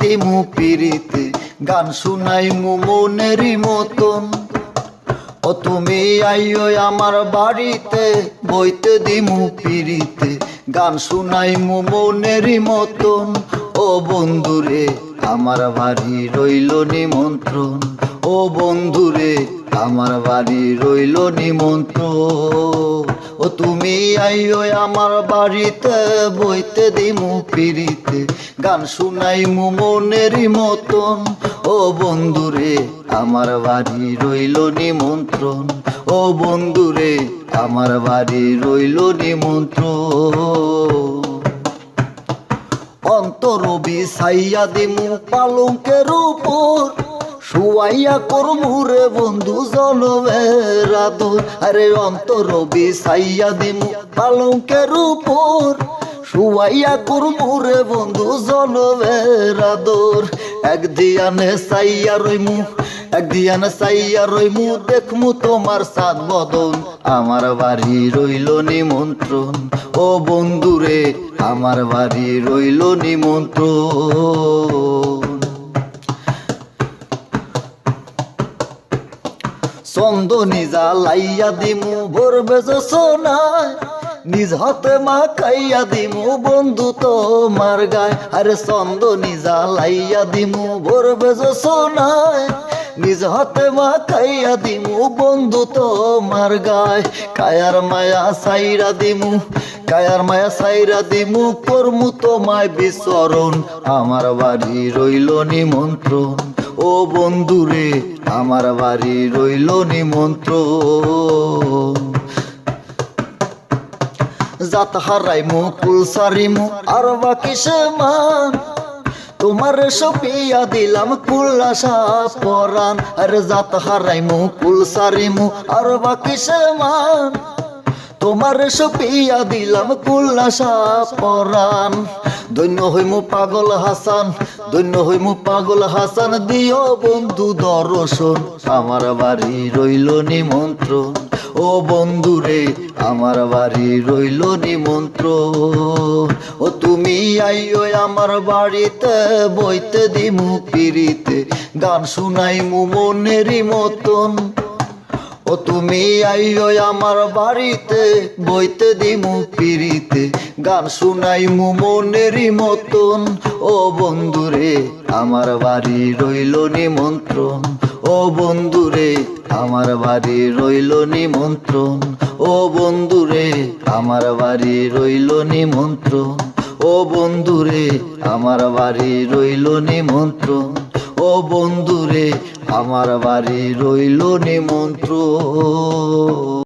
দিমু পিরিতে গান শুনাইমু মনেরই মতন। ও তুমি আইও আমার বাড়িতে বইতে দিমু পিরিতে গান শুনাইমু মনেরই মতন। ও বন্ধুরে আমার বাড়ি রইল নিমন্ত্রণ, ও বন্ধুরে আমার বাড়ি রইল নিমন্ত্রণ। ও তুমি আইও আমার বাড়িতে বইতে দিমু পিরিতে গান শুনাইমু মনেরই মতন। ও বন্ধুরে আমার বাড়ি রইল নিমন্ত্রণ, ও বন্ধুরে আমার বাড়ি রইল নিমন্ত্রণ। অন্তর বিছাইয়া দিমু পালঙ্কের উপর, শুয়াইয়া করমু রে বন্ধু জনমের আদর। আরে অন্তর বিছাইয়া দিমু পালঙ্কের উপর, শুয়াইয়া করমু রে বন্ধু জনমের আদর। একদিয়ানে চাইয়া রইমু, একদিয়ানে চাইয়া রইমু দেখমু তোমার সাত বদন। আমার বাড়ি রইল নিমন্ত্রণ, ও বন্ধুরে আমার বাড়ি রইল নিমন্ত্রণ। চন্দনী জ্বালাইয়া দিমু ভরবে সোনায়, নিজ হাতে মাখাইয়া দিমু বন্ধু তোমার গায়। আরে চন্দনী জ্বালাইয়া দিমু ভরবে সোনায়, নিজ হাতে মাখাইয়া দিমু বন্ধু তোমার গায়। কায়ার মায়া সাইরা দিমু, কায়ার মায়া সাইরা দিমু করমু তোমায় বিচরণ। আমার বাড়ি রইল নিমন্ত্রণ, ও বন্ধুরে আমার বাড়ি রইল নিমন্ত্রণ। জাত হারাইমু কুল সারিমু আর বাকি সে মান, তোমার সপিয়া দিলাম কুল আশা পরাণ। আরে জাত হারাইমু কুল সারিমু আর বাকি সে মান, তোমার সপিয়া দিলাম কুল আশা পরাণ। ধন্য হইমু পাগল হাসান, ধন্য হইমু পাগল হাসান দিও বন্ধু দর্শন। আমার বাড়ি রইল নিমন্ত্রণ, ও বন্ধুরে আমার বাড়ি রইল নিমন্ত্রণ। ও তুমি আইও আমার বাড়িতে বইতে দিমু পিরিতে গান শুনাইমু মনেরই মতন। ও তুমি আইও আমার বাড়িতে বইতে দিমু পিরিতে গান শুনাইমু মনেরই মতন। ও বন্ধুরে আমার বাড়ি রইল নিমন্ত্রণ, ও বন্ধুরে আমার বাড়ি রইল নিমন্ত্রণ, ও বন্ধুরে আমার বাড়ি রইল নিমন্ত্রণ, ও বন্ধুরে আমার বাড়ি রইল নিমন্ত্রণ, ও বন্ধুরে আমার বাড়ি রইল নিমন্ত্রণ।